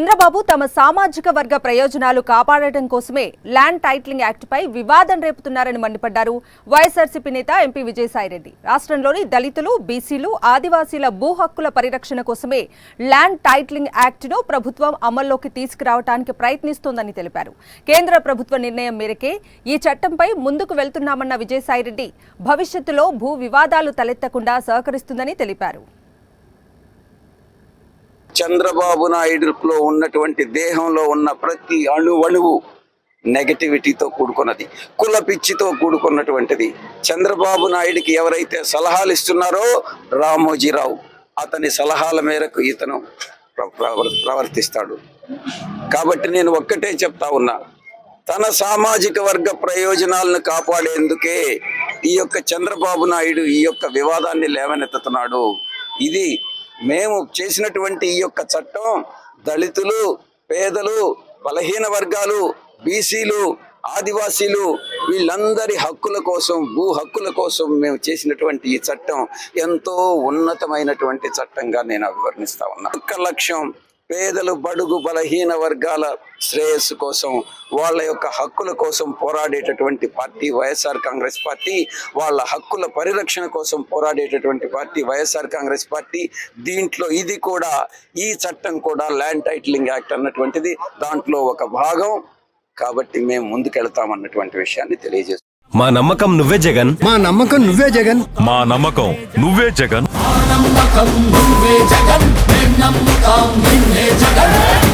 చంద్రబాబు తమ సామాజిక వర్గ ప్రయోజనాలు కాపాడటం కోసమే ల్యాండ్ టైటిలింగ్ యాక్ట్ పై వివాదం రేపుతున్నారని మండిపడ్డారు వైఎస్ఆర్సీపీ నేత ఎంపీ విజయసాయిరెడ్డి. రాష్ట్రంలోని దళితులు, బీసీలు, ఆదివాసీల భూ హక్కుల పరిరక్షణ కోసమే ల్యాండ్ టైటిలింగ్ యాక్ట్ ను ప్రభుత్వం అమల్లోకి తీసుకురావడానికి ప్రయత్నిస్తోందని తెలిపారు. కేంద్ర ప్రభుత్వ నిర్ణయం మేరకే ఈ చట్టంపై ముందుకు వెళ్తున్నామన్న విజయసాయిరెడ్డి భవిష్యత్తులో భూ వివాదాలు తలెత్తకుండా సహకరిస్తుందని తెలిపారు. చంద్రబాబు నాయుడులో ఉన్నటువంటి దేహంలో ఉన్న ప్రతి అణువణువు నెగటివిటీతో కూడుకున్నది, కుల పిచ్చితో కూడుకున్నటువంటిది. చంద్రబాబు నాయుడికి ఎవరైతే సలహాలు ఇస్తున్నారో రామోజీరావు, అతని సలహాల మేరకు ఇతను ప్రవర్తిస్తాడు. కాబట్టి నేను ఒక్కటే చెప్తా ఉన్నా, తన సామాజిక వర్గ ప్రయోజనాలను కాపాడేందుకే ఈ యొక్క చంద్రబాబు నాయుడు ఈ యొక్క వివాదాన్ని లేవనెత్తుతున్నాడు. ఇది మేము చేసినటువంటి ఈ యొక్క చట్టం దళితులు, పేదలు, బలహీన వర్గాలు, బీసీలు, ఆదివాసీలు వీళ్ళందరి హక్కుల కోసం, భూ హక్కుల కోసం మేము చేసినటువంటి ఈ చట్టం ఎంతో ఉన్నతమైనటువంటి చట్టంగా నేను అభివర్ణిస్తా ఉన్నా. ఒక్క లక్ష్యం, పేదలు, బడుగు, బలహీన వర్గాల శ్రేయస్సు కోసం, వాళ్ళ యొక్క హక్కుల కోసం పోరాడేటటువంటి పార్టీ వైఎస్ఆర్ కాంగ్రెస్ పార్టీ. వాళ్ళ హక్కుల పరిరక్షణ కోసం పోరాడేటటువంటి పార్టీ వైఎస్ఆర్ కాంగ్రెస్ పార్టీ. దీంట్లో ఇది కూడా, ఈ చట్టం కూడా ల్యాండ్ టైటిలింగ్ యాక్ట్ అన్నటువంటిది దాంట్లో ఒక భాగం. కాబట్టి మేము ముందుకెళ్తామన్నటువంటి విషయాన్ని తెలియజేస్తాం. మా నమ్మకం నువ్వే జగన్, మా నమ్మకం నువ్వే జగన్, మా నమ్మకం నువ్వే జగన్, నమ్మకం నువ్వే జగన్, నమ్మకం నిన్నే జగన్.